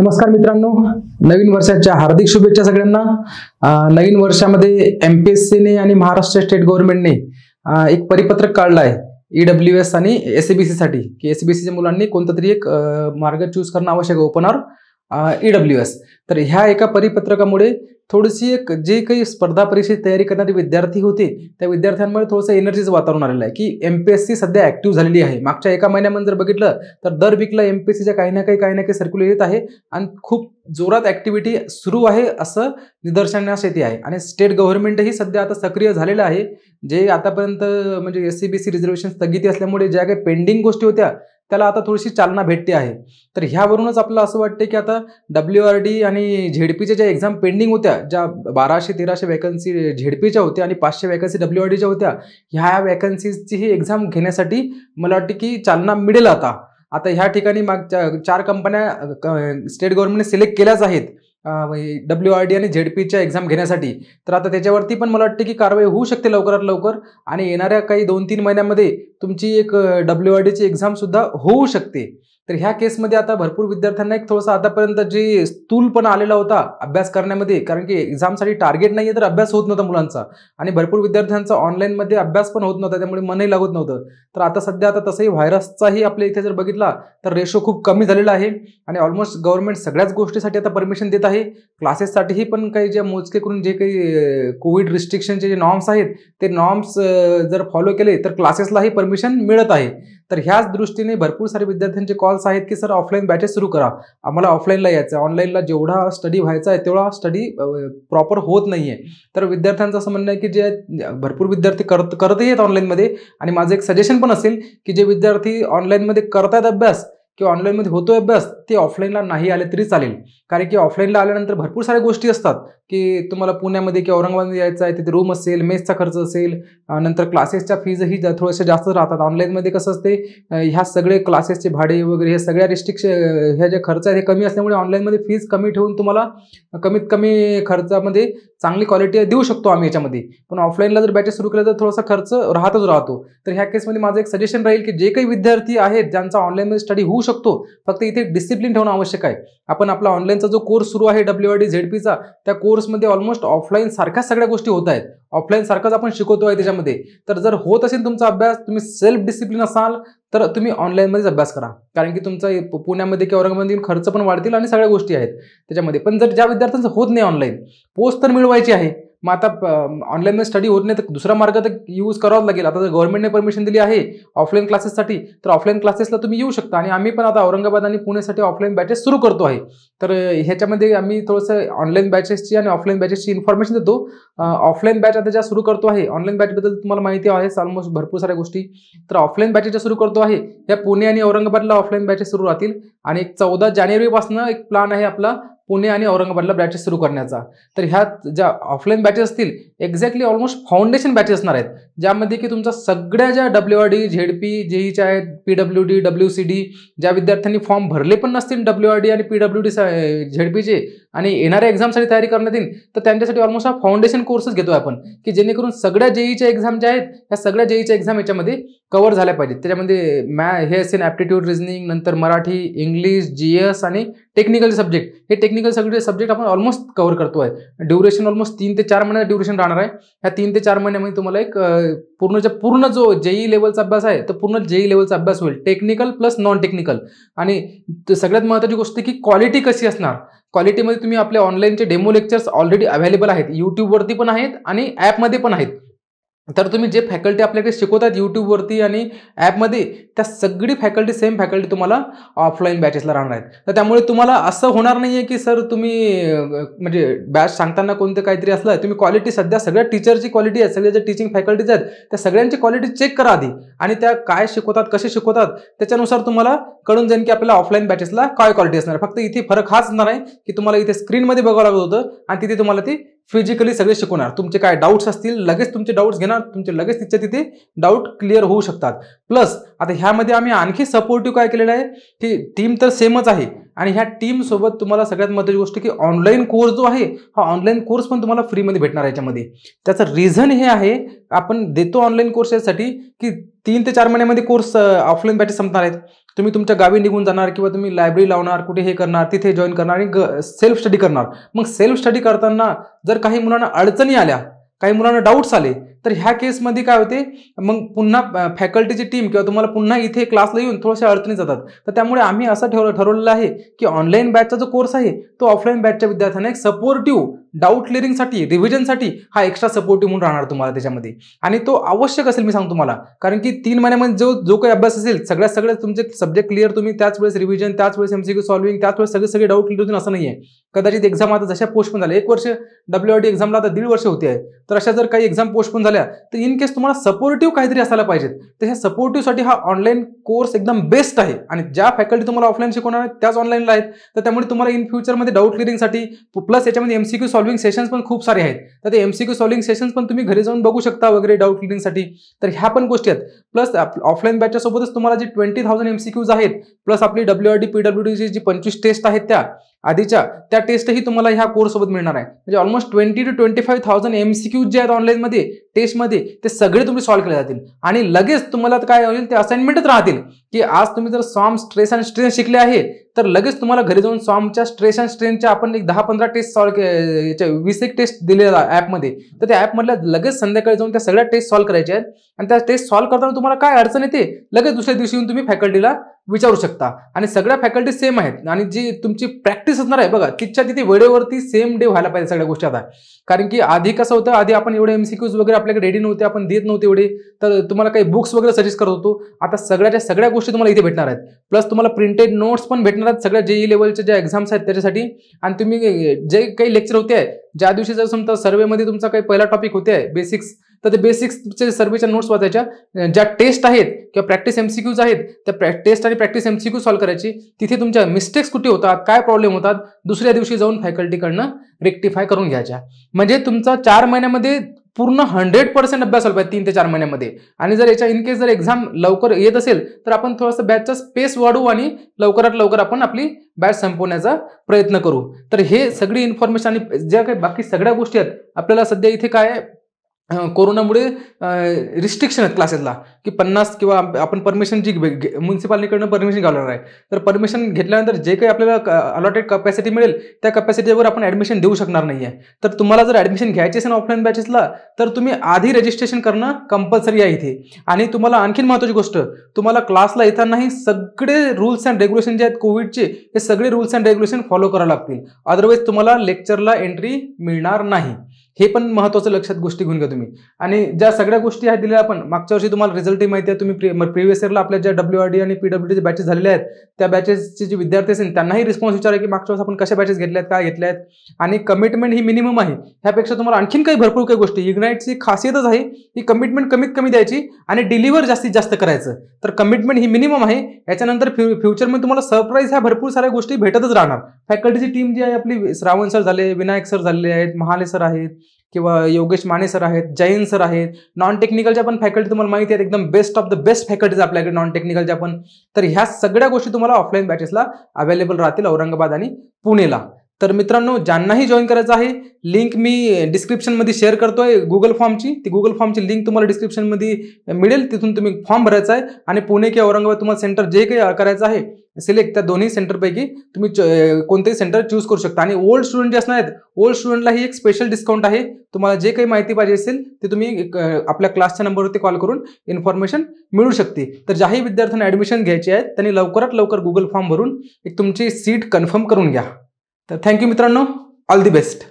नमस्कार मित्रांनो, नवीन वर्षाच्या हार्दिक शुभेच्छा सगळ्यांना। नवीन वर्षामध्ये एमपीएससीने आणि महाराष्ट्र स्टेट गव्हर्नमेंटने एक परिपत्रक काढलं आहे ईडब्ल्यूएस आणि एसईबीसी साठी की एसईबीसीच्या मुलांनी कोणता तरी एक मार्ग चूज करणं आवश्यक आहे, ओपन ऑर ईडब्ल्यूएस। तर ह्या एका परिपत्रकामुळे थोडीशी एक जे काही स्पर्धा परीक्षेची तयारी करणारे विद्यार्थी होते त्या विद्यार्थ्यांमध्ये थोडंसं एनर्जीचं वातावरण आलेलं आहे की एमपीएससी सध्या ऍक्टिव्ह झालेली आहे। मागच्या एका महिन्यामध्ये जर बघितलं तर दर वीकला एमपीएससीच्या काही ना काही सर्क्युलर येत आहे आणि खूप जोरात ऍक्टिव्हिटी सुरू आहे असं निदर्शनास येते आहे। आणि स्टेट गव्हर्नमेंटही सध्या आता सक्रिय झालेलं आहे। जे आतापर्यंत म्हणजे एससीबीसी रिझर्वेशन स्थगिती असल्यामुळे ज्या काही पेंडिंग गोष्टी होत्या त्याला आता थोडीशी चालना भेटते आहे। तर ह्यावरूनच आपल्याला असं वाटतं की आता WRD आणि झेडपीच्या ज्या एक्झाम पेंडिंग होत्या, ज्या 1200-1300 वॅकन्सी झेडपीच्या होत्या आणि 500 वॅकन्सी WRDच्या होत्या, ह्या वॅकन्सीची ही एक्झाम घेण्यासाठी मला वाटतं की चालना मिळेल। आता ह्या ठिकाणी मागच्या 4 कंपन्या स्टेट गव्हर्नमेंटने सिलेक्ट केल्याच आहेत WRD आणि झेडपीच्या एक्झाम घेण्यासाठी। तर आता त्याच्यावरती पण मला वाटतं की कारवाई होऊ शकते लवकरात लवकर आणि येणाऱ्या काही 2-3 महिन्यामध्ये तुमची एक WRDची एक्झाम सुद्धा होऊ शकते। तर ह्या केसमध्ये आता भरपूर विद्यार्थ्यांना एक थोडासा आतापर्यंत जे स्थूलपणा आलेला होता अभ्यास करण्यामध्ये, कारण की एक्झामसाठी टार्गेट नाहीये तर अभ्यास होत नव्हता मुलांचा आणि भरपूर विद्यार्थ्यांचा ऑनलाईनमध्ये अभ्यास पण होत नव्हता, त्यामुळे मनही लागत नव्हतं। तर आता सध्या आता तसंही व्हायरसचाही आपल्या इथे जर बघितला तर रेशो खूप कमी झालेला आहे आणि ऑलमोस्ट गव्हर्नमेंट सगळ्याच गोष्टीसाठी आता परमिशन देत आहे। क्लासेससाठीही पण काही जे मोजके करून जे काही कोविड रिस्ट्रिक्शनचे जे नॉर्म्स आहेत ते नॉर्म्स जर फॉलो केले तर क्लासेसलाही परमिशन मिळत आहे। तर ह्याच दृष्टीने भरपूर सारे विद्यार्थ्यांचे कॉल्स आहेत की सर ऑफलाईन बॅचेस सुरू करा, आम्हाला ऑफलाईनला यायचं आहे, ऑनलाईनला जेवढा स्टडी व्हायचा आहे तेवढा स्टडी प्रॉपर होत नाहीये। तर विद्यार्थ्यांचं असं म्हणणं आहे की जे भरपूर विद्यार्थी करतही आहेत ऑनलाईनमध्ये आणि माझं एक सजेशन पण असेल की जे विद्यार्थी ऑनलाईनमध्ये करतायत अभ्यास किंवा ऑनलाईनमध्ये होतोय अभ्यास ते ऑफलाईनला नाही आले तरी चालेल, कारण की ऑफलाईनला आल्यानंतर भरपूर साऱ्या गोष्टी असतात की तुम्हाला पुण्यामध्ये किंवा औरंगाबादमध्ये यायचं आहे, तिथे रूम असेल, मेसचा खर्च असेल, नंतर क्लासेसच्या फीजही थोडेसे जास्त राहतात। ऑनलाईनमध्ये कसं असते ह्या सगळे क्लासेसचे भाडे वगैरे हे सगळ्या रिस्ट्रिक्शन ह्या जे खर्च आहे हे कमी असल्यामुळे ऑनलाईनमध्ये फीज कमी ठेवून तुम्हाला कमीत कमी खर्चामध्ये चांगली क्वालिटी देऊ शकतो आम्ही याच्यामध्ये। पण ऑफलाईनला जर बॅचेस सुरू केलं तर थोडासा खर्च राहतो। तर ह्या केसमध्ये माझं एक सजेशन राहील की जे काही विद्यार्थी आहेत ज्यांचा ऑनलाईनमध्ये स्टडी होऊ शकतो, फक्त इथे डिसिप्लिन ठेवणं आवश्यक आहे। आपण आपला ऑनलाईनचा जो कोर्स सुरू आहे WRD झेडपीचा, त्या कोर्समध्ये ऑलमोस्ट ऑफलाईन सारख्याच सगळ्या गोष्टी होत आहेत, ऑफलाईन सारखाच आपण शिकवतो आहे त्याच्यामध्ये। तर जर होत असेल तुमचा अभ्यास, तुम्ही सेल्फ डिसिप्लिन असाल तर तुम्ही ऑनलाईनमध्येच अभ्यास करा, कारण की तुमचा पुण्यामध्ये किंवा औरंगाबादमध्ये खर्च पण वाढतील आणि सगळ्या गोष्टी आहेत त्याच्यामध्ये। पण जर ज्या विद्यार्थ्यांचं होत नाही ऑनलाईन, पोस्ट तर मिळवायची आहे, मग आता ऑनलाईन स्टडी होत नाही तर दुसरा मार्ग तर यूज करावाच लागेल। आता जर गव्हर्नमेंटने परमिशन दिली आहे ऑफलाईन क्लासेससाठी तर ऑफलाईन क्लासेसला तुम्ही येऊ शकता आणि आम्ही पण आता औरंगाबाद आणि पुणेसाठी ऑफलाईन बॅचेस सुरू करतो आहे। तर ह्याच्यामध्ये आम्ही थोडंसं ऑनलाईन बॅचेसची आणि ऑफलाईन बॅचेसची इन्फॉर्मेशन देतो। ऑफलाईन बॅच आता ज्या सुरू करतो आहे, ऑनलाईन बॅचबद्दल तुम्हाला माहिती आहे ऑलमोस्ट भरपूर साऱ्या गोष्टी। तर ऑफलाईन बॅचेस ज्या सुरू करतो आहे त्या पुणे आणि औरंगाबादला ऑफलाईन बॅचेस सुरू राहतील आणि 14 जानेवारीपासून एक प्लॅन आहे आपला पुणे आणि औरंगाबादला बॅचेस सुरू करण्याचा। तर ह्यात ज्या ऑफलाईन बॅचेस असतील एक्झॅक्टली ऑलमोस्ट फाउंडेशन बॅचेस असणार आहेत, ज्यामध्ये की तुमच्या सगळ्या ज्या WRD झेडपी जेईच्या आहेत, PWD WCD, ज्या विद्यार्थ्यांनी फॉर्म भरले पण नसतील WRD आणि PWD झेडपीचे आणि येणाऱ्या एक्झामसाठी तयारी करण्यात येईल तर त्यांच्यासाठी ऑलमोस्ट हा फाउंडेशन कोर्सेस घेतोय आपण की जेणेकरून सगळ्या जेईच्या एक्झाम ज्या आहेत ह्या सगळ्या जेईच्या एक्झाम याच्यामध्ये कव्हर झाल्या पाहिजेत। त्याच्यामध्ये हे असेल ॲप्टिट्यूड, रिझनिंग, नंतर मराठी, इंग्लिश, GS आणि टेक्निकल सब्जेक्ट, हे टेक्निकल सगळे सब्जेक्ट आपण ऑलमोस्ट कव्हर करतोय। ड्युरेशन ऑलमोस्ट 3 ते 4 महिन्याचं ड्युरेशन राहणार आहे। ह्या 3 ते 4 महिन्यामध्ये तुम्हाला एक पूर्ण जो जेई लेवलचा अभ्यास आहे तर पूर्ण जेई लेवलचा अभ्यास होईल, टेक्निकल प्लस नॉन टेक्निकल। आणि सगळ्यात महत्त्वाची गोष्ट की क्वालिटी कशी असणार, क्वालिटीमध्ये तुम्ही आपले ऑनलाईनचे डेमो लेक्चर्स ऑलरेडी अवेलेबल आहेत, यूट्यूबवरती पण आहेत आणि ॲपमध्ये पण आहेत। तर तुम्ही जे फॅकल्टी आपल्याकडे शिकवतात यूट्यूबवरती आणि ॲपमध्ये त्या सगळी फॅकल्टी सेम फॅकल्टी तुम्हाला ऑफलाईन बॅचेसला राहणार आहेत। तर त्यामुळे तुम्हाला असं होणार नाहीये की सर तुम्ही म्हणजे बॅच सांगताना कोणतं काहीतरी असलं, तुम्ही क्वालिटी सध्या सगळ्या टीचरची क्वालिटी आहे, सगळे जे टीचिंग फॅकल्टीज आहेत त्या सगळ्यांची क्वालिटी चेक करा आधी आणि त्या काय शिकवतात, कसे शिकवतात त्याच्यानुसार तुम्हाला कळून जाईल की आपल्याला ऑफलाईन बॅचेसला काय क्वालिटी असणार आहे। फक्त इथे फरक हाच असणार आहे की तुम्हाला इथे स्क्रीनमध्ये बघावं लागत होतं आणि तिथे तुम्हाला ती फिजिकली सगळे शिकवणार। तुमचे काय डाऊट्स असतील लगेच तुमचे डाऊट्स घेणार, तुमचे लगेच तिथे डाऊट क्लिअर होऊ शकतात। प्लस आता ह्यामध्ये आम्ही आणखी सपोर्टिव्ह काय केलेलं आहे की टीम तर सेमच आहे आणि ह्या टीम सोबत तुम्हाला सगळ्यात महत्त्वाची गोष्ट की ऑनलाईन कोर्स जो आहे हा ऑनलाईन कोर्स पण तुम्हाला फ्रीमध्ये भेटणार आहे याच्यामध्ये. त्याचं रिझन हे आहे, आपण देतो ऑनलाईन कोर्स यासाठी की 3 ते 4 महिन्यामध्ये कोर्स ऑफलाईन बॅचेस संपणार आहेत. तुम्ही तुमच्या गावी निघून जाणार किंवा तुम्ही लायब्ररी लावणार, कुठे हे करणार, तिथे जॉईन करणार आणि सेल्फ स्टडी करणार. मग सेल्फ स्टडी करताना जर काही मुलांना अडचणी आल्या, काही मुलांना डाऊट्स आले, तर ह्या केसमध्ये काय होते, मग पुन्हा फॅकल्टीची टीम किंवा तुम्हाला पुन्हा इथे क्लासला येऊन थोड्याशा अडचणी जातात. तर त्यामुळे आम्ही असं ठरवलेलं आहे की ऑनलाईन बॅचचा जो कोर्स आहे तो ऑफलाईन बॅचच्या विद्यार्थ्यांना एक सपोर्टिव्ह डाऊट क्लिअरिंगसाठी, रिव्हिजनसाठी हा एक्स्ट्रा सपोर्टिव्ह म्हणून राहणार तुम्हाला त्याच्यामध्ये. आणि तो आवश्यक असेल मी सांगतो तुम्हाला, कारण की 3 महिन्यामध्ये जो काही अभ्यास असेल सगळे तुमचे सब्जेक्ट क्लिअर, तुम्ही त्याच वेळेस रिव्हिजन, त्याच वेळेस एमसीक्यू सॉल्व्हिंग, त्याच वेळेस सगळे डाऊट क्लिअर होतील असं नाही आहे. कदाचित एक्झाम आता जशा पोस्टपोन झाल्या, 1 वर्ष WRD एक्झामला आता 1.5 वर्ष होते आहे, तर अशा जर काही एक्झाम पोस्टपोन झाल्या तर इन केस तुम्हाला सपोर्टिव्ह काहीतरी असायला पाहिजेत. तर ह्या सपोर्टिव्हसाठी हा ऑनलाईन कोर्स एकदम बेस्ट आहे. आणि ज्या फॅकल्टी तुम्हाला ऑफलाईन शिकवणार आहेत त्याच ऑनलाईनला आहेत. तर त्यामुळे तुम्हाला इन फ्युचरमध्ये डाऊट क्लिअरिंगसाठी प्लस याच्यामध्ये एमसीक्यू सॉल्व्हिंग सेशन्स पण खूप सारे आहेत. तर ते एमसीक्यू सॉल्व्हिंग सेशन्स पण तुम्ही घरी जाऊन बघू शकता वगैरे डाऊट क्लिअरिंगसाठी. तर ह्या पण गोष्टी आहेत. प्लस ऑफलाईन बॅचच्या सोबतच तुम्हाला जे 20,000 एमसीक्यूज आहेत, प्लस आपली WRD PWDची जी 25 टेस्ट आहेत त्या आधीच्या, त्या टेस्टही तुम्हाला ह्या कोर्स सोबत मिळणार आहे. म्हणजे ऑलमोस्ट 20,000 to 25,000 एमसीक्यूज जे आहेत ऑनलाईनमध्ये टेस्टमध्ये, ते सगळे तुम्ही सॉल्व्ह केले जातील. आणि लगेच तुम्हाला काय होईल, ते असाइनमेंटच राहतील की आज तुम्ही जर सॉम, स्ट्रेस अँड स्ट्रेन शिकले आहे तर लगेच तुम्हाला घरी जाऊन सॉमच्या, स्ट्रेस अँड स्ट्रेनच्या आपण एक 10-15 टेस्ट सॉल्व्ह, 20 टेस्ट दिलेल्या ॲपमध्ये, तर त्या ॲपमधल्या लगेच संध्याकाळी जाऊन त्या सगळ्या टेस्ट सॉल्व्ह करायच्या आहेत. आणि त्या टेस्ट सॉल्व्ह करताना तुम्हाला काय अडचण येते लगेच दुसऱ्या दिवशी येऊन तुम्ही फॅकल्टीला विचारू शकता. आणि सगळ्या फॅकल्टी सेम आहेत. आणि जी तुमची प्रॅक्टिस असणार आहे बघा, तिच्या तिथे वेळेवरती सेम डे व्हायला पाहिजे सगळ्या गोष्टी. आता कारण की आधी कसं होतं, आधी आपण एवढे एमसीक्यूज वगैरे आपल्याकडे रेडी नव्हते, आपण देत नव्हते एवढे, तर तुम्हाला काही बुक्स वगैरे सजेस्ट करत होतो. आता सगळ्याच्या सगळ्या गोष्टी तुम्हाला इथे भेटणार आहेत. प्लस तुम्हाला प्रिंटेड नोट्स पण भेटणार आहेत सगळ्या JEE लेवलच्या ज्या एक्झाम्स आहेत त्याच्यासाठी. आणि तुम्ही जे काही लेक्चर होते, ज्या दिवशी जर समजा सर्वेमध्ये तुमचा काही पहिला टॉपिक होते बेसिक्स, तर ते बेसिक्सचे सर्वेच्या नोट्स वाचायच्या, ज्या टेस्ट आहेत किंवा प्रॅक्टिस एमसीक्यूज आहेत त्या टेस्ट आणि प्रॅक्टिस एमसीक्यू सॉल्व्ह करायची. तिथे तुमच्या मिस्टेक्स कुठे होतात, काय प्रॉब्लेम होतात, दुसऱ्या दिवशी जाऊन फॅकल्टीकडनं रेक्टिफाय करून घ्यायच्या. म्हणजे तुमचा 4 महिन्यामध्ये पूर्ण 100% अभ्यास व्हायला पाहिजे 3 ते 4 महिन्यामध्ये. आणि जर याच्या इनकेस जर एक्झाम लवकर येत असेल तर आपण थोडंसं बॅचचा स्पेस वाढवू आणि लवकरात लवकर आपण आपली बॅच संपवण्याचा प्रयत्न करू. तर हे सगळी इन्फॉर्मेशन आणि ज्या काही बाकी सगळ्या गोष्टी आहेत, आपल्याला सध्या इथे काय कोरोनामुळे रिस्ट्रिक्शन आहेत क्लासेसला की 50 किंवा आपण परमिशन जी म्युन्सिपालिटीकडनं परमिशन घालणार आहे, तर परमिशन घेतल्यानंतर जे काही आपल्याला अलॉटेड कॅपॅसिटी मिळेल त्या कॅपॅसिटीवर आपण ॲडमिशन देऊ शकणार नाही आहे. तर तुम्हाला जर ॲडमिशन घ्यायची असेल ऑफलाईन बॅचेसला तर तुम्ही आधी रजिस्ट्रेशन करणं कंपल्सरी आहे इथे. आणि तुम्हाला आणखीन महत्त्वाची गोष्ट, तुम्हाला क्लासला येतानाही सगळे रूल्स अँड रेग्युलेशन जे आहेत कोविडचे, हे सगळे रूल्स अँड रेग्युलेशन फॉलो करावे लागतील. अदरवाईज तुम्हाला लेक्चरला एंट्री मिळणार नाही. हे पण महत्त्वाचं लक्षात गोष्टी घेऊन घ्या तुम्ही. आणि ज्या सगळ्या गोष्टी आहेत दिल्या आपण मागच्या वर्षी, तुम्हाला रिझल्टही माहिती आहे, तुम्ही प्रिव्हियस इयरला आपल्या ज्या WRD आणि PWDचे बॅचेस झालेल्या आहेत त्या बॅचेसचे जे विद्यार्थी असेल त्यांनाही रिस्पॉन्स विचारा की मागच्या वर्षी आपण कशा बॅचेस घेतल्यात, काय घेतल्यात. आणि कमिटमेंट ही मिनिमम आहे. ह्यापेक्षा तुम्हाला आणखीन काही भरपूर काही गोष्टी, इग्नाइटची खासियतच आहे ही कमिटमेंट कमीत कमी द्यायची आणि डिलिव्हर जास्तीत जास्त करायचं. तर कमिटमेंट ही मिनिमम आहे. याच्यानंतर फ्युचरमध्ये तुम्हाला सरप्राईज ह्या भरपूर साऱ्या गोष्टी भेटतच राहणार. फॅकल्टीची टीम जी आहे आपली, श्रावण सर झाले, विनायक सर झालेले आहेत, महाले सर आहेत किंवा योगेश माने सर आहेत, जैन सर आहेत. नॉन टेक्निकलच्या पण फॅकल्टी तुम्हाला माहिती आहेत, एकदम best of the best faculties आपल्याकडे नॉन टेक्निकलच्या पण. तर ह्या सगळ्या गोष्टी तुम्हाला ऑफलाईन बॅचेसला अवेलेबल राहतील औरंगाबाद आणि पुणेला. तर मित्रांनो, ज्यांनाही जॉईन करायचं आहे, लिंक मी डिस्क्रिप्शनमध्ये शेअर करतोय गुगल फॉर्मची. ती गुगल फॉर्मची लिंक तुम्हाला डिस्क्रिप्शनमध्ये मिळेल, तिथून तुम्ही फॉर्म भरायचा आहे. आणि पुणे किंवा औरंगाबाद तुम्हाला सेंटर जे काही करायचं आहे सिलेक्ट, त्या दोन्ही सेंटरपैकी तुम्ही कोणतेही सेंटर चूज करू शकता. आणि ओल्ड स्टुडंट जे असणार आहेत, ओल्ड स्टुडंटला ही एक स्पेशल डिस्काउंट आहे. तुम्हाला जे काही माहिती पाहिजे असेल ते तुम्ही आपल्या क्लासच्या नंबरवरती कॉल करून इन्फॉर्मेशन मिळू शकते. तर ज्याही विद्यार्थ्यांना ॲडमिशन घ्यायची आहे त्यांनी लवकरात लवकर गुगल फॉर्म भरून एक तुमची सीट कन्फर्म करून घ्या. तर थँक्यू मित्रांनो, ऑल दी बेस्ट.